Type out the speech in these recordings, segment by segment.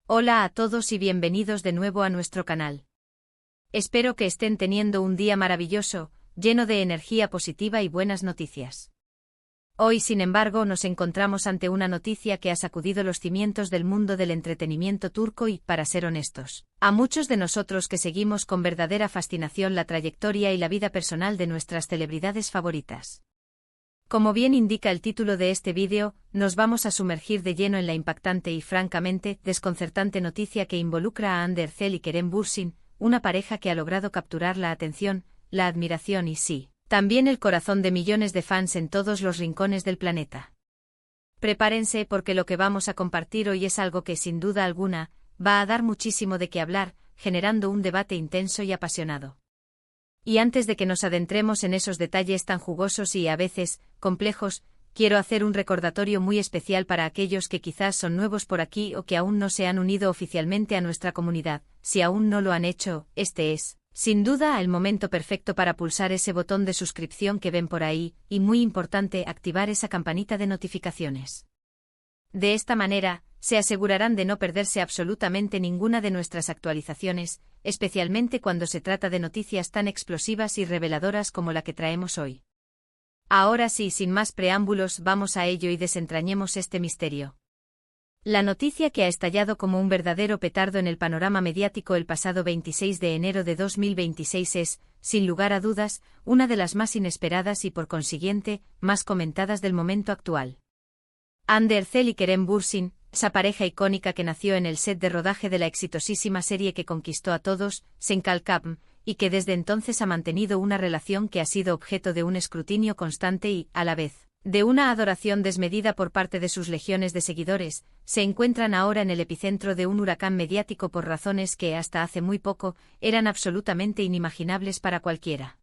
Hola a todos y bienvenidos de nuevo a nuestro canal. Espero que estén teniendo un día maravilloso, lleno de energía positiva y buenas noticias. Hoy, sin embargo, nos encontramos ante una noticia que ha sacudido los cimientos del mundo del entretenimiento turco y, para ser honestos, a muchos de nosotros que seguimos con verdadera fascinación la trayectoria y la vida personal de nuestras celebridades favoritas. Como bien indica el título de este vídeo, nos vamos a sumergir de lleno en la impactante y francamente desconcertante noticia que involucra a Hande Erçel y Kerem Bürsin, una pareja que ha logrado capturar la atención, la admiración y sí, también el corazón de millones de fans en todos los rincones del planeta. Prepárense porque lo que vamos a compartir hoy es algo que sin duda alguna va a dar muchísimo de qué hablar, generando un debate intenso y apasionado. Y antes de que nos adentremos en esos detalles tan jugosos y a veces complejos, quiero hacer un recordatorio muy especial para aquellos que quizás son nuevos por aquí o que aún no se han unido oficialmente a nuestra comunidad. Si aún no lo han hecho, este es, sin duda, el momento perfecto para pulsar ese botón de suscripción que ven por ahí, y muy importante, activar esa campanita de notificaciones. De esta manera, se asegurarán de no perderse absolutamente ninguna de nuestras actualizaciones, especialmente cuando se trata de noticias tan explosivas y reveladoras como la que traemos hoy. Ahora sí, sin más preámbulos, vamos a ello y desentrañemos este misterio. La noticia que ha estallado como un verdadero petardo en el panorama mediático el pasado 26 de enero de 2026 es, sin lugar a dudas, una de las más inesperadas y por consiguiente, más comentadas del momento actual. Hande Erçel y Kerem Bürsin, esa pareja icónica que nació en el set de rodaje de la exitosísima serie que conquistó a todos, Sen Kalkapm, y que desde entonces ha mantenido una relación que ha sido objeto de un escrutinio constante y, a la vez, de una adoración desmedida por parte de sus legiones de seguidores, se encuentran ahora en el epicentro de un huracán mediático por razones que, hasta hace muy poco, eran absolutamente inimaginables para cualquiera.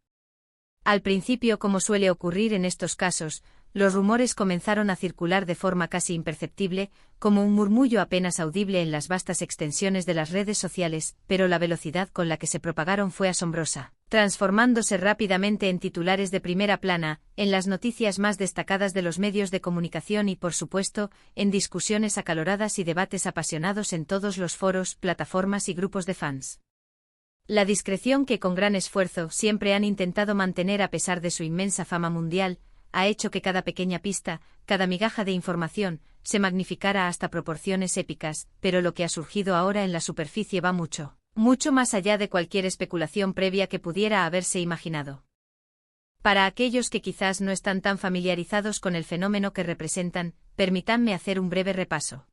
Al principio, como suele ocurrir en estos casos, los rumores comenzaron a circular de forma casi imperceptible, como un murmullo apenas audible en las vastas extensiones de las redes sociales, pero la velocidad con la que se propagaron fue asombrosa, transformándose rápidamente en titulares de primera plana, en las noticias más destacadas de los medios de comunicación y, por supuesto, en discusiones acaloradas y debates apasionados en todos los foros, plataformas y grupos de fans. La discreción que con gran esfuerzo siempre han intentado mantener a pesar de su inmensa fama mundial, ha hecho que cada pequeña pista, cada migaja de información, se magnificara hasta proporciones épicas, pero lo que ha surgido ahora en la superficie va mucho, mucho más allá de cualquier especulación previa que pudiera haberse imaginado. Para aquellos que quizás no están tan familiarizados con el fenómeno que representan, permítanme hacer un breve repaso.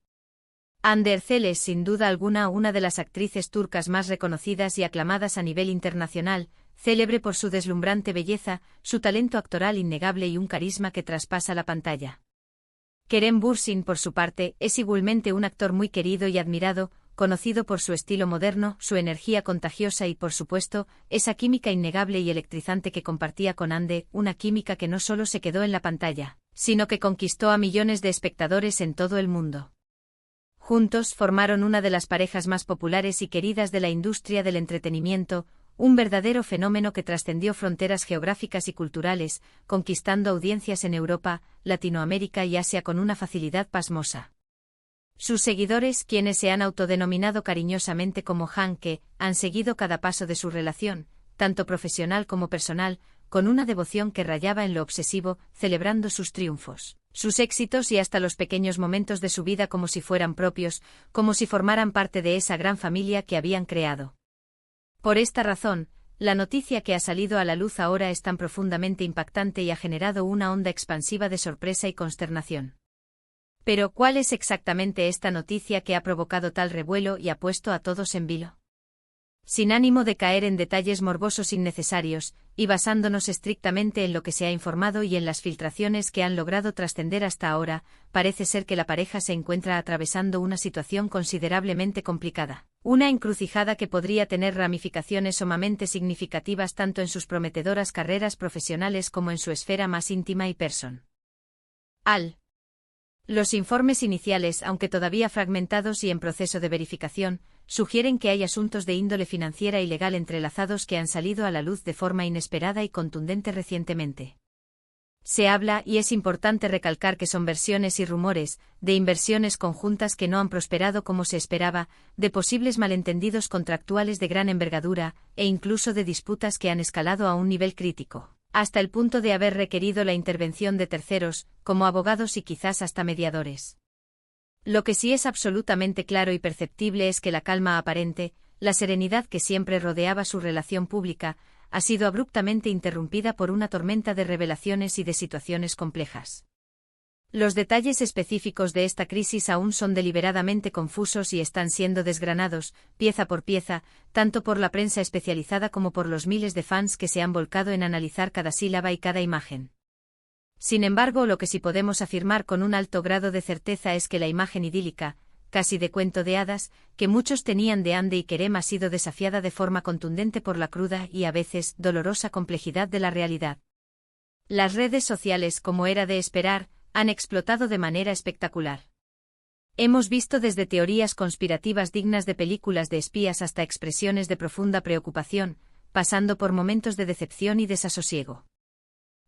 Hande Erçel es sin duda alguna una de las actrices turcas más reconocidas y aclamadas a nivel internacional, célebre por su deslumbrante belleza, su talento actoral innegable y un carisma que traspasa la pantalla. Kerem Bürsin, por su parte, es igualmente un actor muy querido y admirado, conocido por su estilo moderno, su energía contagiosa y, por supuesto, esa química innegable y electrizante que compartía con Hande, una química que no solo se quedó en la pantalla, sino que conquistó a millones de espectadores en todo el mundo. Juntos formaron una de las parejas más populares y queridas de la industria del entretenimiento, un verdadero fenómeno que trascendió fronteras geográficas y culturales, conquistando audiencias en Europa, Latinoamérica y Asia con una facilidad pasmosa. Sus seguidores, quienes se han autodenominado cariñosamente como Hanke, han seguido cada paso de su relación, tanto profesional como personal, con una devoción que rayaba en lo obsesivo, celebrando sus triunfos, sus éxitos y hasta los pequeños momentos de su vida como si fueran propios, como si formaran parte de esa gran familia que habían creado. Por esta razón, la noticia que ha salido a la luz ahora es tan profundamente impactante y ha generado una onda expansiva de sorpresa y consternación. Pero, ¿cuál es exactamente esta noticia que ha provocado tal revuelo y ha puesto a todos en vilo? Sin ánimo de caer en detalles morbosos innecesarios, y basándonos estrictamente en lo que se ha informado y en las filtraciones que han logrado trascender hasta ahora, parece ser que la pareja se encuentra atravesando una situación considerablemente complicada. Una encrucijada que podría tener ramificaciones sumamente significativas tanto en sus prometedoras carreras profesionales como en su esfera más íntima y personal. Los informes iniciales, aunque todavía fragmentados y en proceso de verificación, sugieren que hay asuntos de índole financiera y legal entrelazados que han salido a la luz de forma inesperada y contundente recientemente. Se habla, y es importante recalcar que son versiones y rumores, de inversiones conjuntas que no han prosperado como se esperaba, de posibles malentendidos contractuales de gran envergadura, e incluso de disputas que han escalado a un nivel crítico, hasta el punto de haber requerido la intervención de terceros, como abogados y quizás hasta mediadores. Lo que sí es absolutamente claro y perceptible es que la calma aparente, la serenidad que siempre rodeaba su relación pública, ha sido abruptamente interrumpida por una tormenta de revelaciones y de situaciones complejas. Los detalles específicos de esta crisis aún son deliberadamente confusos y están siendo desgranados, pieza por pieza, tanto por la prensa especializada como por los miles de fans que se han volcado en analizar cada sílaba y cada imagen. Sin embargo, lo que sí podemos afirmar con un alto grado de certeza es que la imagen idílica, casi de cuento de hadas, que muchos tenían de Hande y Kerem ha sido desafiada de forma contundente por la cruda y a veces dolorosa complejidad de la realidad. Las redes sociales, como era de esperar, han explotado de manera espectacular. Hemos visto desde teorías conspirativas dignas de películas de espías hasta expresiones de profunda preocupación, pasando por momentos de decepción y desasosiego.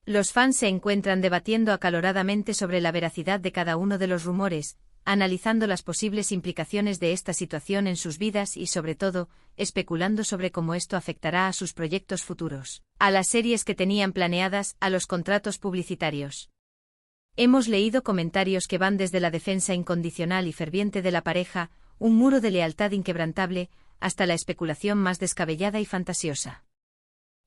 Los fans se encuentran debatiendo acaloradamente sobre la veracidad de cada uno de los rumores, analizando las posibles implicaciones de esta situación en sus vidas y, sobre todo, especulando sobre cómo esto afectará a sus proyectos futuros, a las series que tenían planeadas, a los contratos publicitarios. Hemos leído comentarios que van desde la defensa incondicional y ferviente de la pareja, un muro de lealtad inquebrantable, hasta la especulación más descabellada y fantasiosa.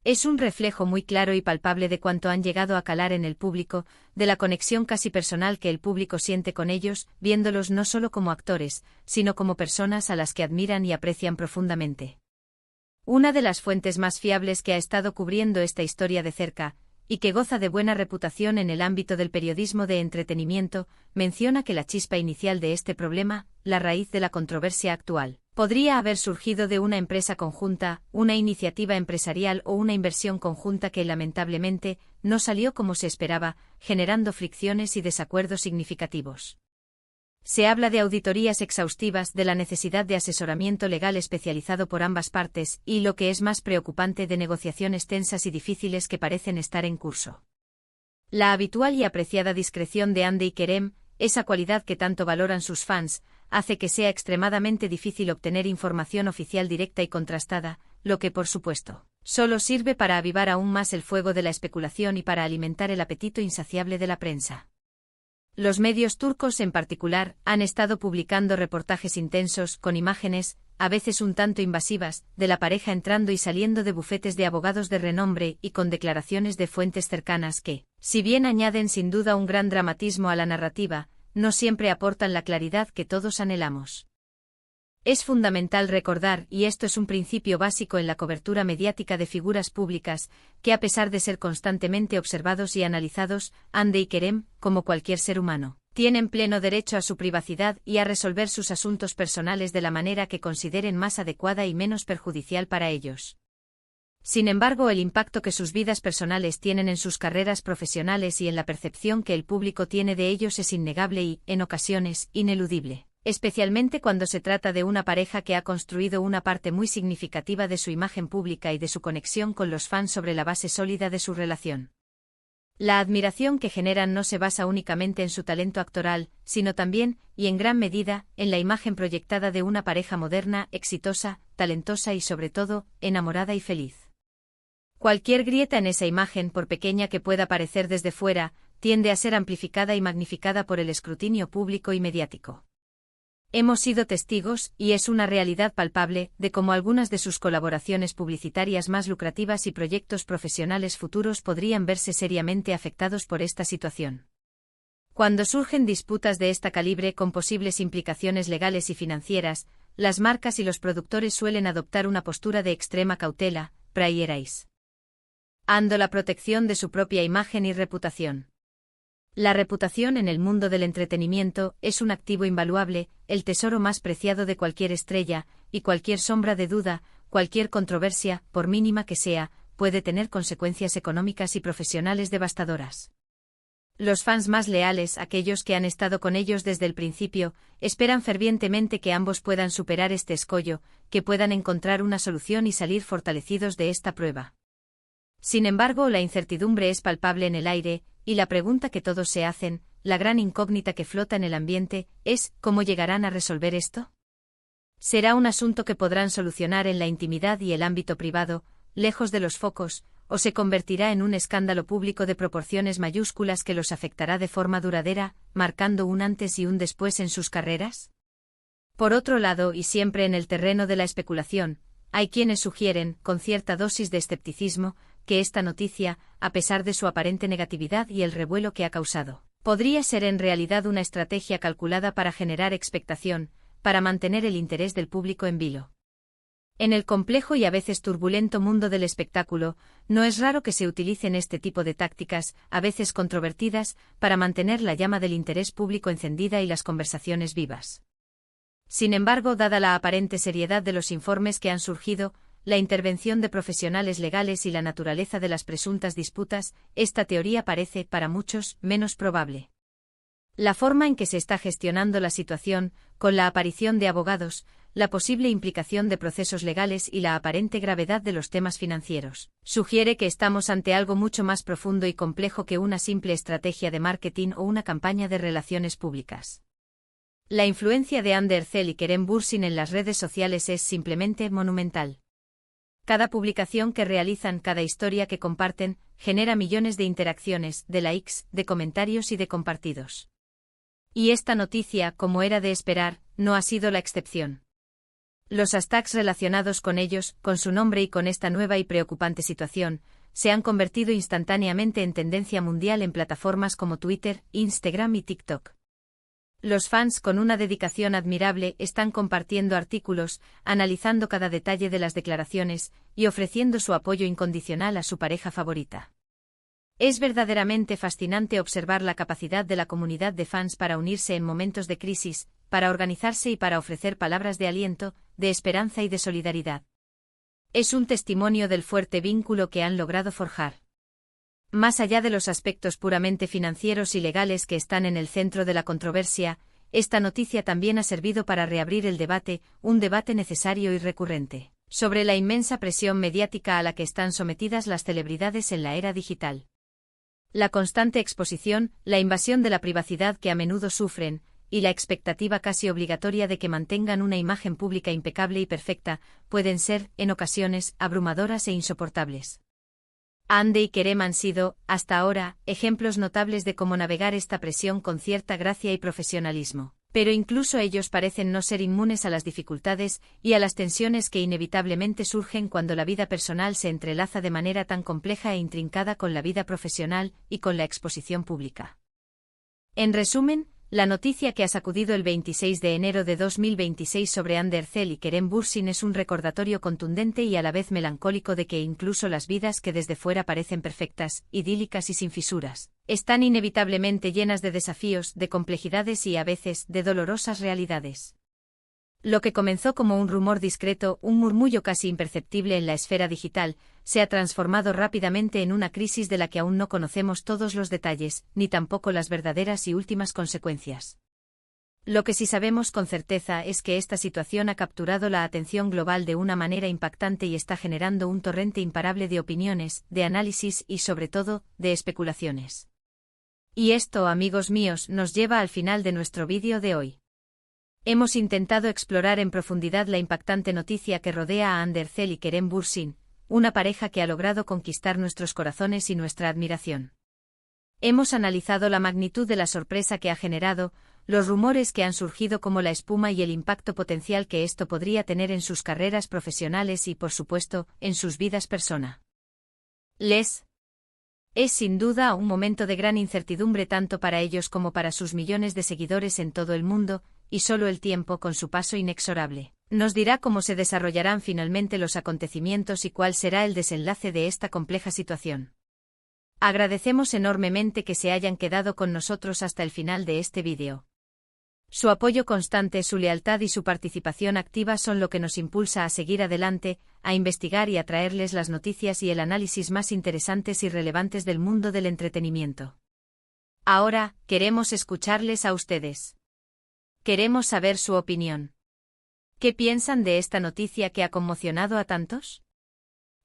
Es un reflejo muy claro y palpable de cuánto han llegado a calar en el público, de la conexión casi personal que el público siente con ellos, viéndolos no solo como actores, sino como personas a las que admiran y aprecian profundamente. Una de las fuentes más fiables que ha estado cubriendo esta historia de cerca, y que goza de buena reputación en el ámbito del periodismo de entretenimiento, menciona que la chispa inicial de este problema, la raíz de la controversia actual, podría haber surgido de una empresa conjunta, una iniciativa empresarial o una inversión conjunta que lamentablemente no salió como se esperaba, generando fricciones y desacuerdos significativos. Se habla de auditorías exhaustivas, de la necesidad de asesoramiento legal especializado por ambas partes y, lo que es más preocupante, de negociaciones tensas y difíciles que parecen estar en curso. La habitual y apreciada discreción de Hande y Kerem, esa cualidad que tanto valoran sus fans, hace que sea extremadamente difícil obtener información oficial directa y contrastada, lo que, por supuesto, solo sirve para avivar aún más el fuego de la especulación y para alimentar el apetito insaciable de la prensa. Los medios turcos en particular han estado publicando reportajes intensos, con imágenes, a veces un tanto invasivas, de la pareja entrando y saliendo de bufetes de abogados de renombre y con declaraciones de fuentes cercanas que, si bien añaden sin duda un gran dramatismo a la narrativa, no siempre aportan la claridad que todos anhelamos. Es fundamental recordar, y esto es un principio básico en la cobertura mediática de figuras públicas, que a pesar de ser constantemente observados y analizados, Hande y Kerem, como cualquier ser humano, tienen pleno derecho a su privacidad y a resolver sus asuntos personales de la manera que consideren más adecuada y menos perjudicial para ellos. Sin embargo, el impacto que sus vidas personales tienen en sus carreras profesionales y en la percepción que el público tiene de ellos es innegable y, en ocasiones, ineludible. Especialmente cuando se trata de una pareja que ha construido una parte muy significativa de su imagen pública y de su conexión con los fans sobre la base sólida de su relación. La admiración que generan no se basa únicamente en su talento actoral, sino también, y en gran medida, en la imagen proyectada de una pareja moderna, exitosa, talentosa y sobre todo, enamorada y feliz. Cualquier grieta en esa imagen, por pequeña que pueda parecer desde fuera, tiende a ser amplificada y magnificada por el escrutinio público y mediático. Hemos sido testigos, y es una realidad palpable, de cómo algunas de sus colaboraciones publicitarias más lucrativas y proyectos profesionales futuros podrían verse seriamente afectados por esta situación. Cuando surgen disputas de esta calibre con posibles implicaciones legales y financieras, las marcas y los productores suelen adoptar una postura de extrema cautela, priorizando la protección de su propia imagen y reputación. La reputación en el mundo del entretenimiento es un activo invaluable, el tesoro más preciado de cualquier estrella, y cualquier sombra de duda, cualquier controversia, por mínima que sea, puede tener consecuencias económicas y profesionales devastadoras. Los fans más leales, aquellos que han estado con ellos desde el principio, esperan fervientemente que ambos puedan superar este escollo, que puedan encontrar una solución y salir fortalecidos de esta prueba. Sin embargo, la incertidumbre es palpable en el aire, y la pregunta que todos se hacen, la gran incógnita que flota en el ambiente, es ¿cómo llegarán a resolver esto? ¿Será un asunto que podrán solucionar en la intimidad y el ámbito privado, lejos de los focos, o se convertirá en un escándalo público de proporciones mayúsculas que los afectará de forma duradera, marcando un antes y un después en sus carreras? Por otro lado, y siempre en el terreno de la especulación, hay quienes sugieren, con cierta dosis de escepticismo, que esta noticia, a pesar de su aparente negatividad y el revuelo que ha causado, podría ser en realidad una estrategia calculada para generar expectación, para mantener el interés del público en vilo. En el complejo y a veces turbulento mundo del espectáculo, no es raro que se utilicen este tipo de tácticas, a veces controvertidas, para mantener la llama del interés público encendida y las conversaciones vivas. Sin embargo, dada la aparente seriedad de los informes que han surgido, la intervención de profesionales legales y la naturaleza de las presuntas disputas, esta teoría parece, para muchos, menos probable. La forma en que se está gestionando la situación, con la aparición de abogados, la posible implicación de procesos legales y la aparente gravedad de los temas financieros, sugiere que estamos ante algo mucho más profundo y complejo que una simple estrategia de marketing o una campaña de relaciones públicas. La influencia de Ander Zell y Kerem Bürsin en las redes sociales es simplemente monumental. Cada publicación que realizan, cada historia que comparten, genera millones de interacciones, de likes, de comentarios y de compartidos. Y esta noticia, como era de esperar, no ha sido la excepción. Los hashtags relacionados con ellos, con su nombre y con esta nueva y preocupante situación, se han convertido instantáneamente en tendencia mundial en plataformas como Twitter, Instagram y TikTok. Los fans, con una dedicación admirable, están compartiendo artículos, analizando cada detalle de las declaraciones y ofreciendo su apoyo incondicional a su pareja favorita. Es verdaderamente fascinante observar la capacidad de la comunidad de fans para unirse en momentos de crisis, para organizarse y para ofrecer palabras de aliento, de esperanza y de solidaridad. Es un testimonio del fuerte vínculo que han logrado forjar. Más allá de los aspectos puramente financieros y legales que están en el centro de la controversia, esta noticia también ha servido para reabrir el debate, un debate necesario y recurrente, sobre la inmensa presión mediática a la que están sometidas las celebridades en la era digital. La constante exposición, la invasión de la privacidad que a menudo sufren, y la expectativa casi obligatoria de que mantengan una imagen pública impecable y perfecta, pueden ser, en ocasiones, abrumadoras e insoportables. Ande y Kerem han sido, hasta ahora, ejemplos notables de cómo navegar esta presión con cierta gracia y profesionalismo, pero incluso ellos parecen no ser inmunes a las dificultades y a las tensiones que inevitablemente surgen cuando la vida personal se entrelaza de manera tan compleja e intrincada con la vida profesional y con la exposición pública. En resumen, la noticia que ha sacudido el 26 de enero de 2026 sobre Ander Zell y Kerem Bürsin es un recordatorio contundente y a la vez melancólico de que incluso las vidas que desde fuera parecen perfectas, idílicas y sin fisuras, están inevitablemente llenas de desafíos, de complejidades y a veces de dolorosas realidades. Lo que comenzó como un rumor discreto, un murmullo casi imperceptible en la esfera digital, se ha transformado rápidamente en una crisis de la que aún no conocemos todos los detalles, ni tampoco las verdaderas y últimas consecuencias. Lo que sí sabemos con certeza es que esta situación ha capturado la atención global de una manera impactante y está generando un torrente imparable de opiniones, de análisis y, sobre todo, de especulaciones. Y esto, amigos míos, nos lleva al final de nuestro vídeo de hoy. Hemos intentado explorar en profundidad la impactante noticia que rodea a Ander Zell y Kerem Bürsin, una pareja que ha logrado conquistar nuestros corazones y nuestra admiración. Hemos analizado la magnitud de la sorpresa que ha generado, los rumores que han surgido como la espuma y el impacto potencial que esto podría tener en sus carreras profesionales y, por supuesto, en sus vidas personales. Es sin duda un momento de gran incertidumbre tanto para ellos como para sus millones de seguidores en todo el mundo, y solo el tiempo, con su paso inexorable, nos dirá cómo se desarrollarán finalmente los acontecimientos y cuál será el desenlace de esta compleja situación. Agradecemos enormemente que se hayan quedado con nosotros hasta el final de este vídeo. Su apoyo constante, su lealtad y su participación activa son lo que nos impulsa a seguir adelante, a investigar y a traerles las noticias y el análisis más interesantes y relevantes del mundo del entretenimiento. Ahora, queremos escucharles a ustedes. Queremos saber su opinión. ¿Qué piensan de esta noticia que ha conmocionado a tantos?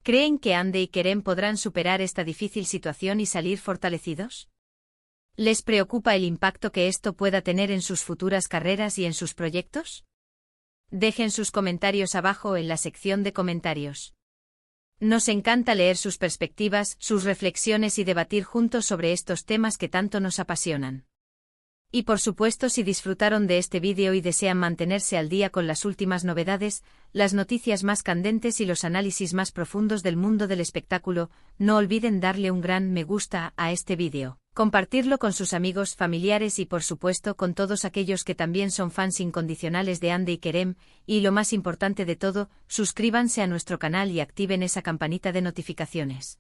¿Creen que Hande y Kerem podrán superar esta difícil situación y salir fortalecidos? ¿Les preocupa el impacto que esto pueda tener en sus futuras carreras y en sus proyectos? Dejen sus comentarios abajo en la sección de comentarios. Nos encanta leer sus perspectivas, sus reflexiones y debatir juntos sobre estos temas que tanto nos apasionan. Y por supuesto, si disfrutaron de este vídeo y desean mantenerse al día con las últimas novedades, las noticias más candentes y los análisis más profundos del mundo del espectáculo, no olviden darle un gran me gusta a este vídeo, compartirlo con sus amigos, familiares y por supuesto con todos aquellos que también son fans incondicionales de Hande y Kerem, y lo más importante de todo, suscríbanse a nuestro canal y activen esa campanita de notificaciones.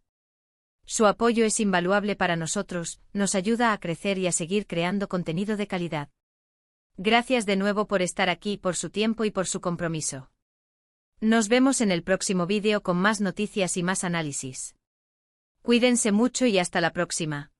Su apoyo es invaluable para nosotros, nos ayuda a crecer y a seguir creando contenido de calidad. Gracias de nuevo por estar aquí, por su tiempo y por su compromiso. Nos vemos en el próximo vídeo con más noticias y más análisis. Cuídense mucho y hasta la próxima.